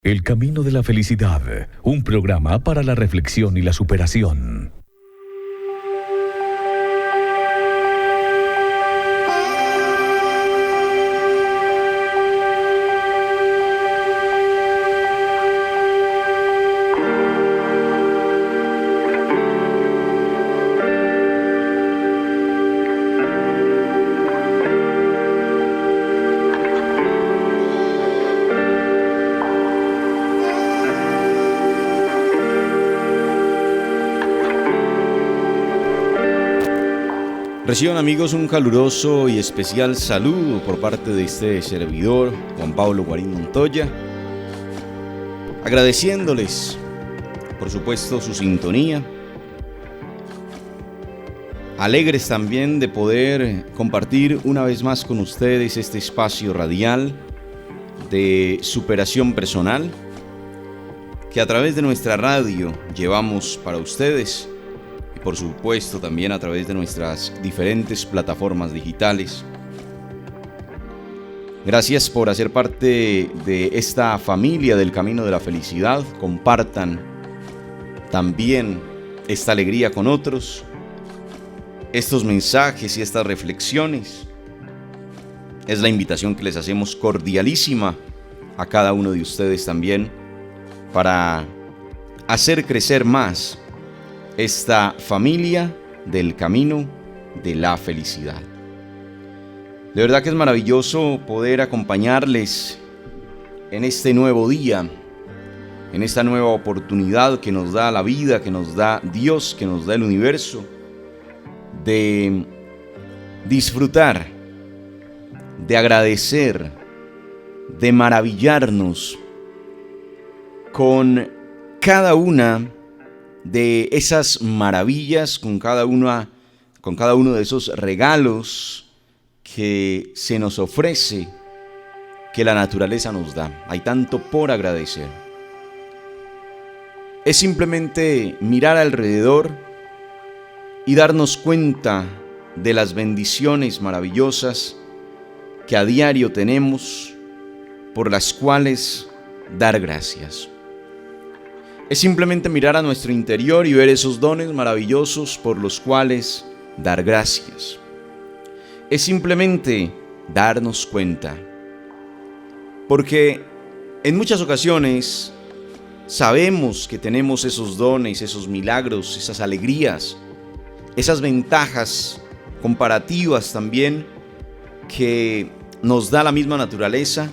El camino de la felicidad, un programa para la reflexión y la superación. Reciban, amigos, un caluroso y especial saludo por parte de este servidor, Juan Pablo Guarín Montoya, agradeciéndoles, por supuesto, su sintonía, alegres también de poder compartir una vez más con ustedes este espacio radial de superación personal que a través de nuestra radio llevamos para ustedes. Por supuesto, también a través de nuestras diferentes plataformas digitales. Gracias por hacer parte de esta familia del Camino de la Felicidad. Compartan también esta alegría con otros, estos mensajes y estas reflexiones. Es la invitación que les hacemos cordialísima a cada uno de ustedes también para hacer crecer más esta familia del camino de la felicidad. De verdad que es maravilloso poder acompañarles en este nuevo día, en esta nueva oportunidad que nos da la vida, que nos da Dios, que nos da el universo, de disfrutar, de agradecer, de maravillarnos con cada una de esas maravillas, con cada uno de esos regalos que se nos ofrece, que la naturaleza nos da. Hay tanto por agradecer. Es simplemente mirar alrededor y darnos cuenta de las bendiciones maravillosas que a diario tenemos, por las cuales dar gracias. Es simplemente mirar a nuestro interior y ver esos dones maravillosos por los cuales dar gracias. Es simplemente darnos cuenta. Porque en muchas ocasiones sabemos que tenemos esos dones, esos milagros, esas alegrías, esas ventajas comparativas también que nos da la misma naturaleza,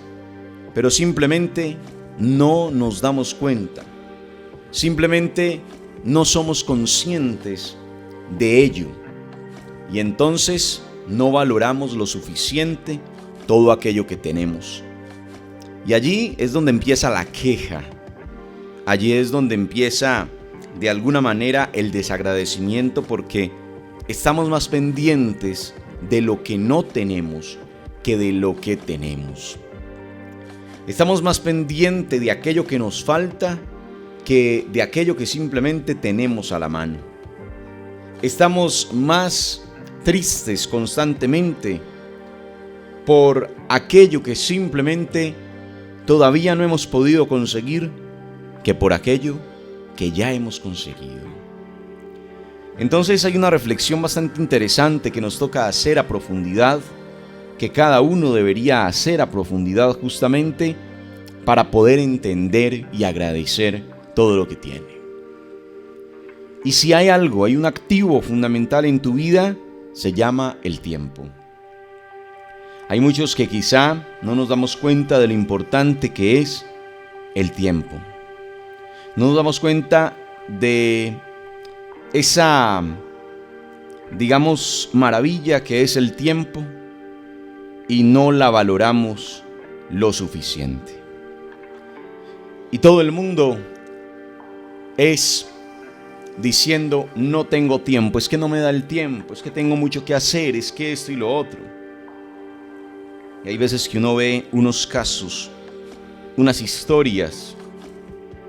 pero simplemente no nos damos cuenta. Simplemente no somos conscientes de ello y entonces no valoramos lo suficiente todo aquello que tenemos. Y allí es donde empieza la queja, allí es donde empieza de alguna manera el desagradecimiento, porque estamos más pendientes de lo que no tenemos que de lo que tenemos. Estamos más pendientes de aquello que nos falta que de aquello que simplemente tenemos a la mano. Estamos más tristes constantemente por aquello que simplemente todavía no hemos podido conseguir que por aquello que ya hemos conseguido. Entonces hay una reflexión bastante interesante que nos toca hacer a profundidad, que cada uno debería hacer a profundidad justamente para poder entender y agradecer todo lo que tiene. Y si hay algo, hay un activo fundamental en tu vida, se llama el tiempo. Hay muchos que quizá no nos damos cuenta de lo importante que es el tiempo. No nos damos cuenta de esa, digamos, maravilla que es el tiempo y no la valoramos lo suficiente. Y todo el mundo es diciendo: no tengo tiempo, es que no me da el tiempo, es que tengo mucho que hacer, es que esto y lo otro. Y hay veces que uno ve unos casos, unas historias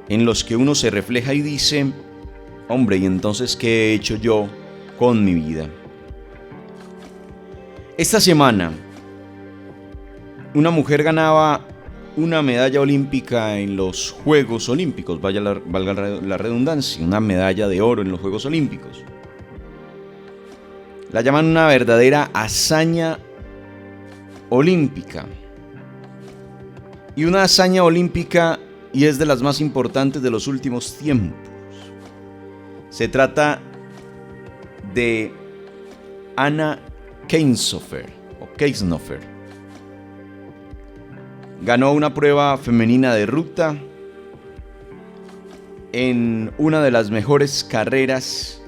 en los que uno se refleja y dice: hombre, ¿y entonces qué he hecho yo con mi vida? Esta semana una mujer ganaba una medalla olímpica en los Juegos Olímpicos, valga la redundancia, una medalla de oro en los Juegos Olímpicos. La llaman una verdadera hazaña olímpica. Y una hazaña olímpica, y es de las más importantes de los últimos tiempos. Se trata de Anna Keinshofer, ganó una prueba femenina de ruta en una de las mejores carreras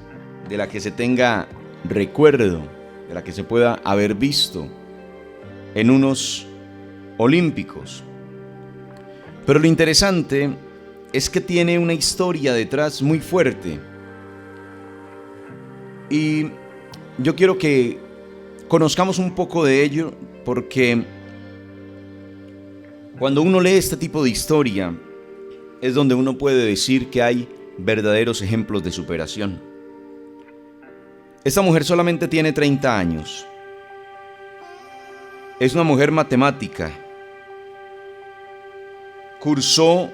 de la que se tenga recuerdo, de la que se pueda haber visto en unos olímpicos. Pero lo interesante es que tiene una historia detrás muy fuerte. Y yo quiero que conozcamos un poco de ello, porque cuando uno lee este tipo de historia es donde uno puede decir que hay verdaderos ejemplos de superación. Esta mujer solamente tiene 30 años. Es una mujer matemática. Cursó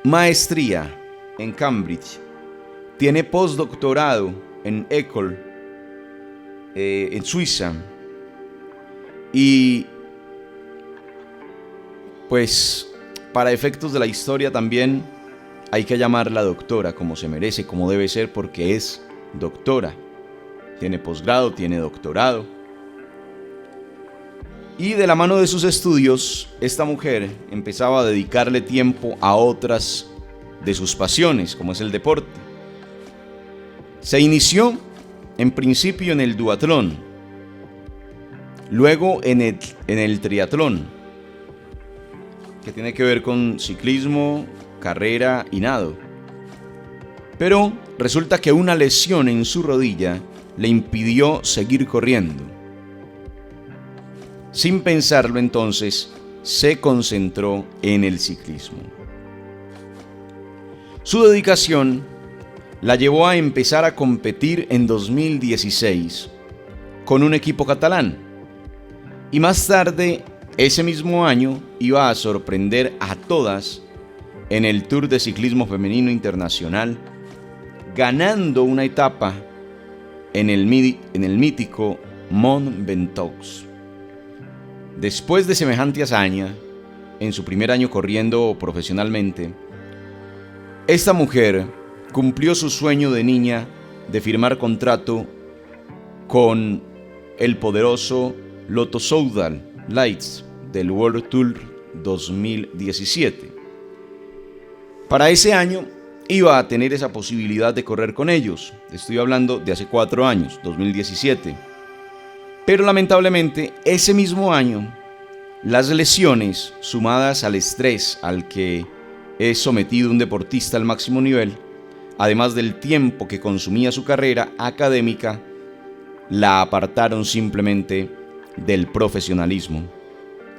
maestría en Cambridge. Tiene postdoctorado en École, en Suiza. Y pues para efectos de la historia también hay que llamarla doctora, como se merece, como debe ser, porque es doctora. Tiene posgrado, tiene doctorado. Y de la mano de sus estudios, esta mujer empezaba a dedicarle tiempo a otras de sus pasiones, como es el deporte. Se inició en principio en el duatlón, luego en el triatlón, que tiene que ver con ciclismo, carrera y nado. Pero resulta que una lesión en su rodilla le impidió seguir corriendo. Sin pensarlo entonces, se concentró en el ciclismo. Su dedicación la llevó a empezar a competir en 2016 con un equipo catalán. Y más tarde, ese mismo año, iba a sorprender a todas en el Tour de Ciclismo Femenino Internacional, ganando una etapa en el mítico Mont Ventoux. Después de semejante hazaña, en su primer año corriendo profesionalmente, esta mujer cumplió su sueño de niña de firmar contrato con el poderoso Lotto Soudal Lights del World Tour 2017. Para ese año iba a tener esa posibilidad de correr con ellos. Estoy hablando de hace 4 años, 2017. Pero lamentablemente ese mismo año, las lesiones sumadas al estrés al que es sometido un deportista al máximo nivel, además del tiempo que consumía su carrera académica, la apartaron simplemente del profesionalismo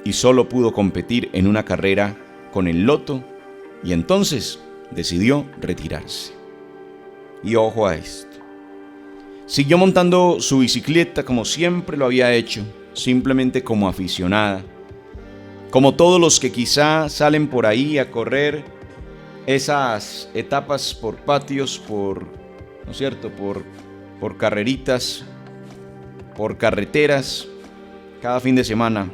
y solo pudo competir en una carrera con el Lotto, y entonces decidió retirarse. Y ojo a esto. Siguió montando su bicicleta como siempre lo había hecho, simplemente como aficionada. Como todos los que quizá salen por ahí a correr esas etapas por patios, ¿no es cierto? Por carreritas, por carreteras, cada fin de semana.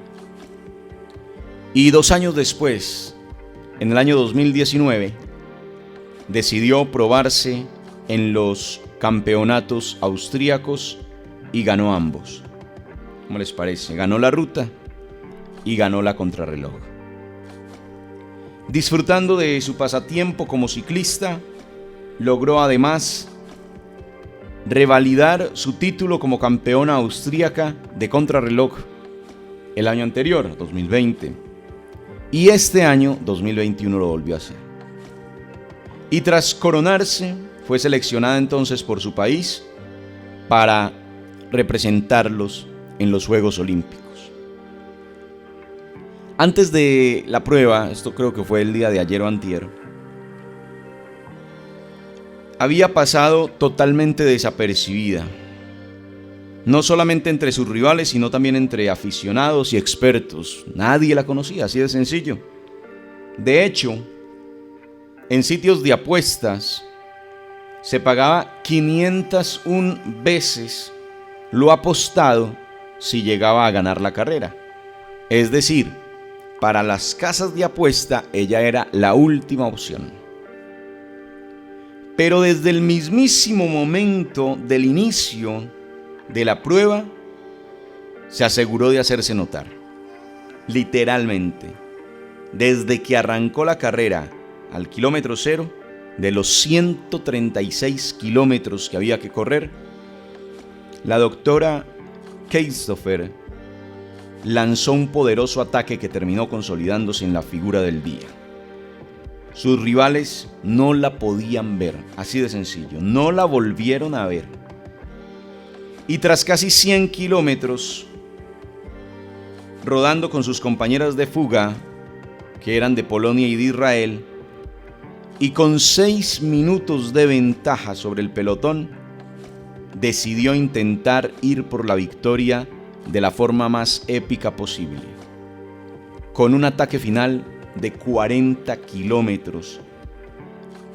Y 2 años después, en el año 2019, decidió probarse en los campeonatos austríacos y ganó ambos. ¿Cómo les parece? Ganó la ruta y ganó la contrarreloj. Disfrutando de su pasatiempo como ciclista, logró además revalidar su título como campeona austríaca de contrarreloj el año anterior, 2020. Y este año, 2021, lo volvió a hacer. Y tras coronarse, fue seleccionada entonces por su país para representarlos en los Juegos Olímpicos. Antes de la prueba, esto creo que fue el día de ayer o antier, había pasado totalmente desapercibida. No solamente entre sus rivales, sino también entre aficionados y expertos. Nadie la conocía, así de sencillo. De hecho, en sitios de apuestas se pagaba 501 veces lo apostado si llegaba a ganar la carrera. Es decir, para las casas de apuesta ella era la última opción. Pero desde el mismísimo momento del inicio de la prueba, se aseguró de hacerse notar. Literalmente, desde que arrancó la carrera al kilómetro cero, de los 136 kilómetros que había que correr, la doctora Christopher lanzó un poderoso ataque que terminó consolidándose en la figura del día. Sus rivales no la podían ver, así de sencillo, no la volvieron a ver. Y tras casi 100 kilómetros, rodando con sus compañeras de fuga, que eran de Polonia y de Israel, y con 6 minutos de ventaja sobre el pelotón, decidió intentar ir por la victoria de la forma más épica posible, con un ataque final de 40 kilómetros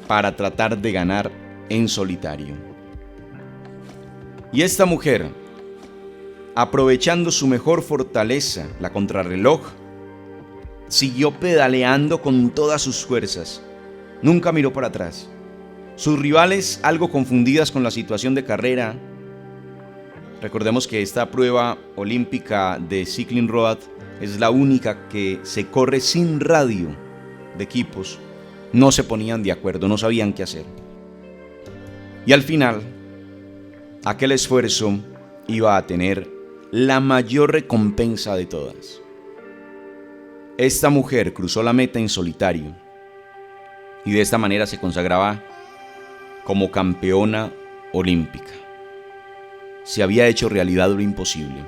para tratar de ganar en solitario. Y esta mujer, aprovechando su mejor fortaleza, la contrarreloj, siguió pedaleando con todas sus fuerzas. Nunca miró para atrás. Sus rivales, algo confundidas con la situación de carrera, recordemos que esta prueba olímpica de Cycling Road es la única que se corre sin radio de equipos, no se ponían de acuerdo, no sabían qué hacer. Y al final, aquel esfuerzo iba a tener la mayor recompensa de todas. Esta mujer cruzó la meta en solitario y de esta manera se consagraba como campeona olímpica. Se había hecho realidad lo imposible.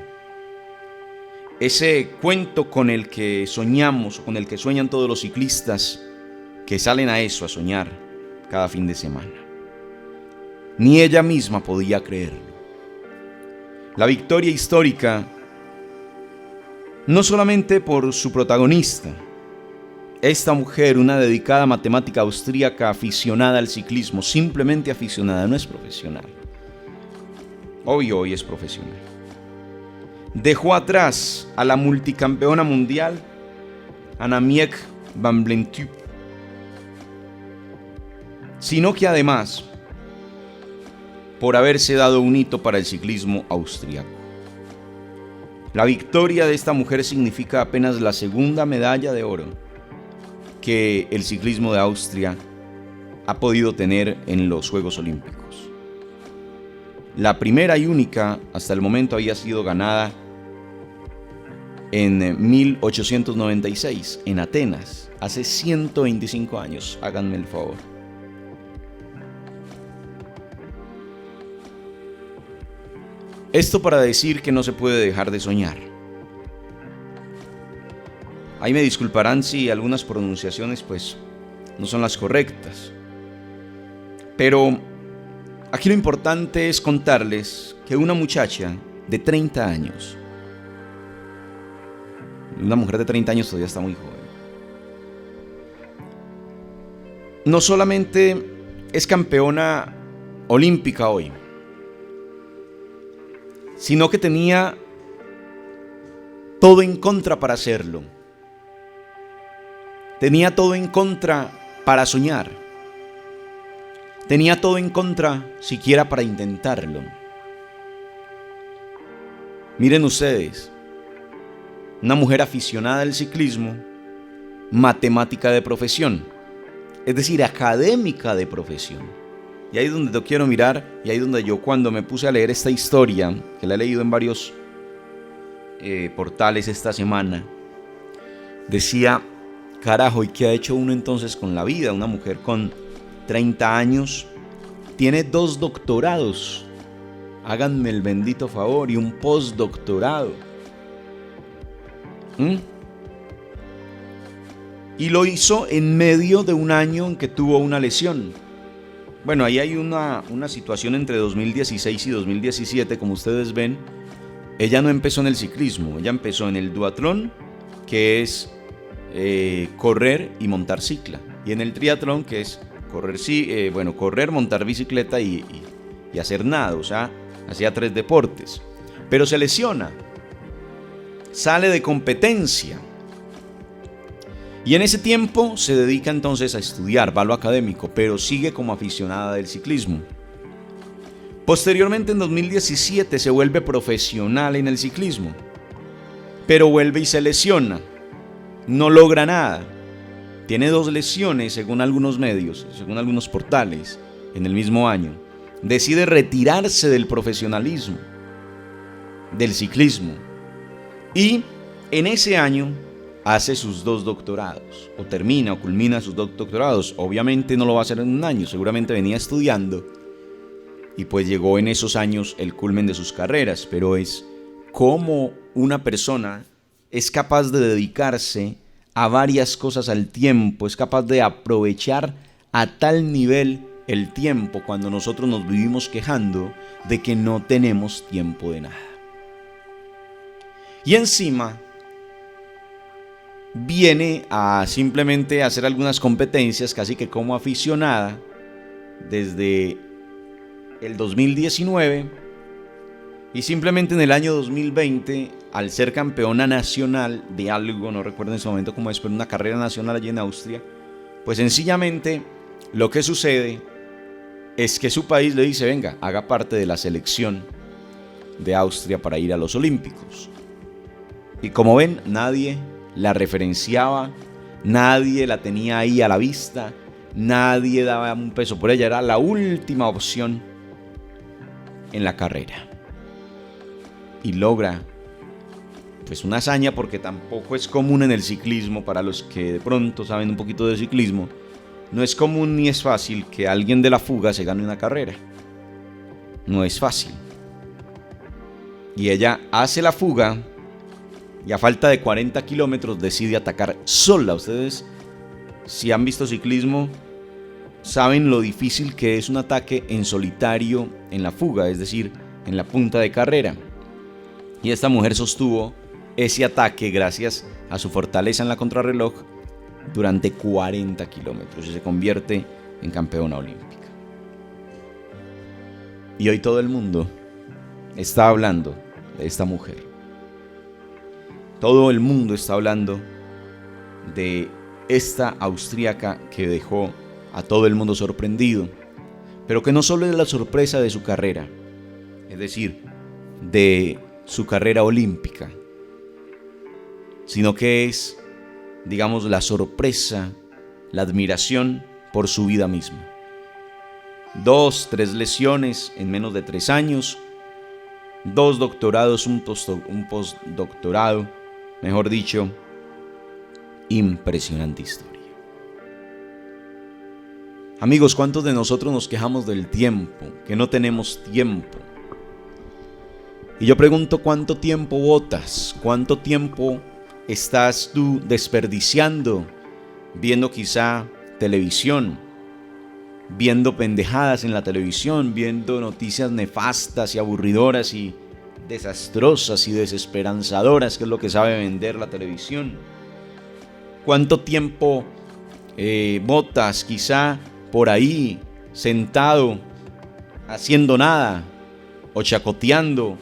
Ese cuento con el que soñamos, o con el que sueñan todos los ciclistas que salen a eso, a soñar cada fin de semana. Ni ella misma podía creerlo. La victoria histórica, no solamente por su protagonista, esta mujer, una dedicada matemática austríaca aficionada al ciclismo, simplemente aficionada, no es profesional. Hoy es profesional. Dejó atrás a la multicampeona mundial, Annemiek van Vleuten, sino que además, por haberse dado un hito para el ciclismo austriaco. La victoria de esta mujer significa apenas la segunda medalla de oro que el ciclismo de Austria ha podido tener en los Juegos Olímpicos. La primera y única hasta el momento había sido ganada en 1896, en Atenas, hace 125 años, háganme el favor. Esto para decir que no se puede dejar de soñar. Ahí me disculparán si algunas pronunciaciones pues no son las correctas. Pero aquí lo importante es contarles que una muchacha de 30 años, una mujer de 30 años todavía está muy joven, no solamente es campeona olímpica hoy, sino que tenía todo en contra para hacerlo. Tenía todo en contra para soñar. Tenía todo en contra siquiera para intentarlo. Miren ustedes, una mujer aficionada al ciclismo, matemática de profesión, es decir, académica de profesión. Y ahí es donde yo quiero mirar, y ahí es donde yo, cuando me puse a leer esta historia, que la he leído en varios portales esta semana, decía, carajo, ¿y qué ha hecho uno entonces con la vida? Una mujer con 30 años tiene 2 doctorados, háganme el bendito favor, y un postdoctorado. Y lo hizo en medio de un año en que tuvo una lesión. Bueno, ahí hay una situación entre 2016 y 2017, como ustedes ven. Ella no empezó en el ciclismo, ella empezó en el duatlón, que es correr y montar cicla. Y en el triatlón, que es correr, montar bicicleta y hacer nado. O sea, hacía 3 deportes. Pero se lesiona. Sale de competencia. Y en ese tiempo se dedica entonces a estudiar, va a lo académico, pero sigue como aficionada del ciclismo. Posteriormente, en 2017, se vuelve profesional en el ciclismo, pero vuelve y se lesiona. No logra nada. Tiene 2 lesiones, según algunos medios, según algunos portales, en el mismo año. Decide retirarse del profesionalismo, del ciclismo. Y en ese año hace sus 2 doctorados, o termina o culmina sus 2 doctorados. Obviamente no lo va a hacer en un año, seguramente venía estudiando y pues llegó en esos años el culmen de sus carreras, pero es cómo una persona es capaz de dedicarse a varias cosas al tiempo, es capaz de aprovechar a tal nivel el tiempo cuando nosotros nos vivimos quejando de que no tenemos tiempo de nada. Y encima viene a simplemente hacer algunas competencias casi que como aficionada desde el 2019 y simplemente en el año 2020, al ser campeona nacional de algo, no recuerdo en ese momento cómo es, pero una carrera nacional allí en Austria, pues sencillamente lo que sucede es que su país le dice: venga, haga parte de la selección de Austria para ir a los Olímpicos. Y como ven, nadie la referenciaba, nadie la tenía ahí a la vista, nadie daba un peso por ella, era la última opción en la carrera. Y logra pues una hazaña, porque tampoco es común en el ciclismo, para los que de pronto saben un poquito de ciclismo, no es común ni es fácil que alguien de la fuga se gane una carrera. No es fácil. Y ella hace la fuga y a falta de 40 kilómetros decide atacar sola. Ustedes, si han visto ciclismo, saben lo difícil que es un ataque en solitario en la fuga, es decir, en la punta de carrera. Y esta mujer sostuvo ese ataque gracias a su fortaleza en la contrarreloj durante 40 kilómetros y se convierte en campeona olímpica. Y hoy todo el mundo está hablando de esta mujer. Todo el mundo está hablando de esta austríaca que dejó a todo el mundo sorprendido, pero que no solo es la sorpresa de su carrera, es decir, de su carrera olímpica, sino que es, digamos, la sorpresa, la admiración por su vida misma. 2, 3 lesiones en menos de 3 años, 2 doctorados, un postdoctorado, mejor dicho, impresionante historia. Amigos, ¿cuántos de nosotros nos quejamos del tiempo? Que no tenemos tiempo. Y yo pregunto, ¿cuánto tiempo botas? ¿Cuánto tiempo estás tú desperdiciando viendo quizá televisión, viendo pendejadas en la televisión, viendo noticias nefastas y aburridoras y desastrosas y desesperanzadoras, que es lo que sabe vender la televisión? ¿Cuánto tiempo botas quizá por ahí sentado haciendo nada o chacoteando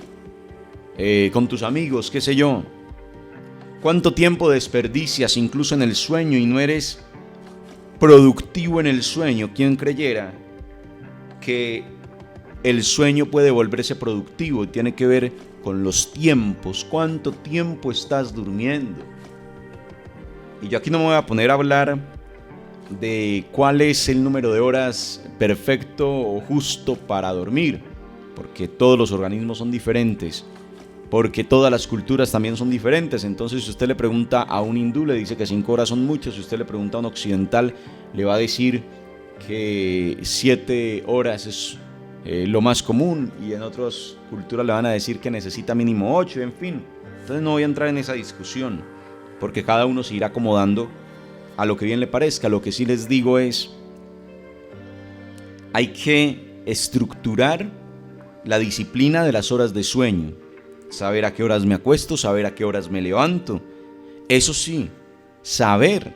con tus amigos, qué sé yo? ¿Cuánto tiempo desperdicias incluso en el sueño y no eres productivo en el sueño? ¿Quién creyera que el sueño puede volverse productivo? Tiene que ver con los tiempos. ¿Cuánto tiempo estás durmiendo? Y yo aquí no me voy a poner a hablar de cuál es el número de horas perfecto o justo para dormir, porque todos los organismos son diferentes, porque todas las culturas también son diferentes. Entonces, si usted le pregunta a un hindú, le dice que 5 horas son muchas. Si usted le pregunta a un occidental, le va a decir que 7 horas es lo más común, y en otras culturas le van a decir que necesita mínimo 8, en fin. Entonces no voy a entrar en esa discusión, porque cada uno se irá acomodando a lo que bien le parezca. Lo que sí les digo es, hay que estructurar la disciplina de las horas de sueño, saber a qué horas me acuesto, saber a qué horas me levanto. Eso sí, saber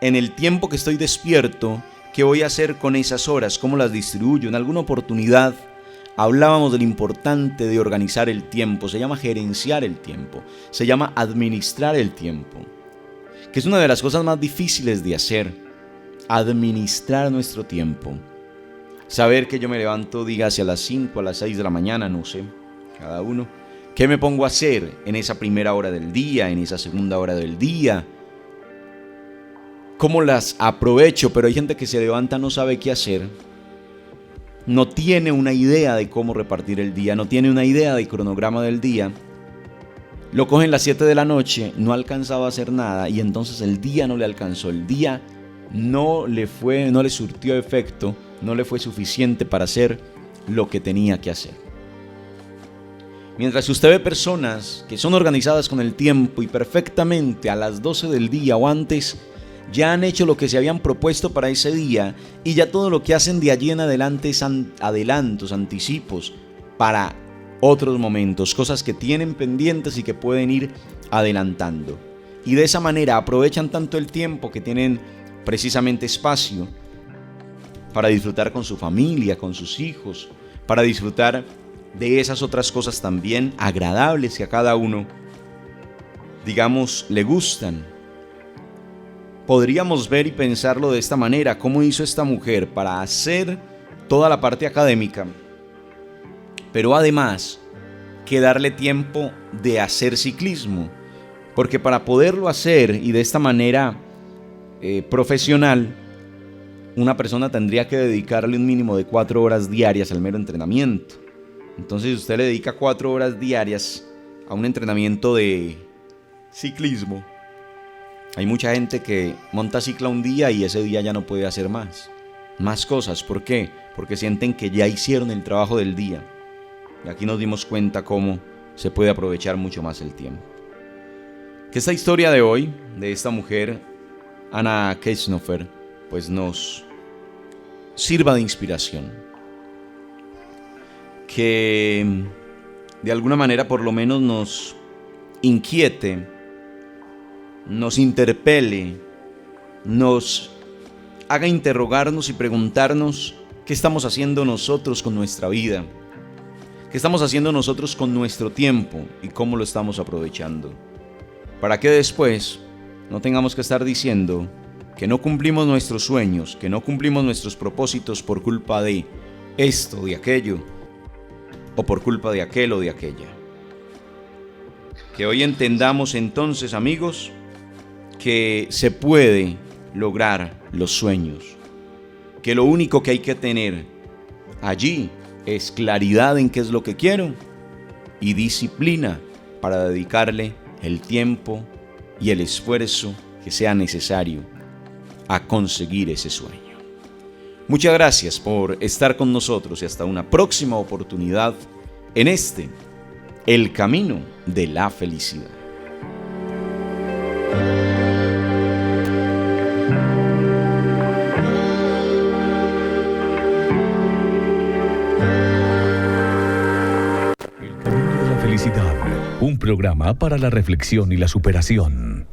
en el tiempo que estoy despierto qué voy a hacer con esas horas, cómo las distribuyo. En alguna oportunidad hablábamos de lo importante de organizar el tiempo. Se llama gerenciar el tiempo, se llama administrar el tiempo, que es una de las cosas más difíciles de hacer, administrar nuestro tiempo. Saber que yo me levanto, dígase a las 5, a las 6 de la mañana, no sé, cada uno. ¿Qué me pongo a hacer en esa primera hora del día, en esa segunda hora del día? ¿Cómo las aprovecho? Pero hay gente que se levanta, no sabe qué hacer, no tiene una idea de cómo repartir el día, no tiene una idea del cronograma del día. Lo cogen las 7 de la noche, no ha alcanzado a hacer nada y entonces el día no le alcanzó, el día no le surtió efecto, no le fue suficiente para hacer lo que tenía que hacer. Mientras que usted ve personas que son organizadas con el tiempo y perfectamente a las 12 del día o antes ya han hecho lo que se habían propuesto para ese día y ya todo lo que hacen de allí en adelante es adelantos, anticipos para otros momentos, cosas que tienen pendientes y que pueden ir adelantando. Y de esa manera aprovechan tanto el tiempo que tienen precisamente espacio para disfrutar con su familia, con sus hijos, para disfrutar de esas otras cosas también agradables que a cada uno, digamos, le gustan. Podríamos ver y pensarlo de esta manera: ¿cómo hizo esta mujer para hacer toda la parte académica, pero además que darle tiempo de hacer ciclismo? Porque para poderlo hacer y de esta manera profesional, una persona tendría que dedicarle un mínimo de 4 horas diarias al mero entrenamiento. Entonces, si usted le dedica 4 horas diarias a un entrenamiento de ciclismo, hay mucha gente que monta cicla un día y ese día ya no puede hacer más cosas. ¿Por qué? Porque sienten que ya hicieron el trabajo del día. Y aquí nos dimos cuenta cómo se puede aprovechar mucho más el tiempo. Que esta historia de hoy, de esta mujer, Anna Kessnofer, pues nos sirva de inspiración. Que de alguna manera por lo menos nos inquiete, nos interpele, nos haga interrogarnos y preguntarnos qué estamos haciendo nosotros con nuestra vida, qué estamos haciendo nosotros con nuestro tiempo y cómo lo estamos aprovechando, para que después no tengamos que estar diciendo que no cumplimos nuestros sueños, que no cumplimos nuestros propósitos por culpa de esto, de aquello, o por culpa de aquel o de aquella. Que hoy entendamos entonces, amigos, que se puede lograr los sueños, que lo único que hay que tener allí es claridad en qué es lo que quiero y disciplina para dedicarle el tiempo y el esfuerzo que sea necesario a conseguir ese sueño. Muchas gracias por estar con nosotros y hasta una próxima oportunidad en El Camino de la Felicidad. El Camino de la Felicidad, un programa para la reflexión y la superación.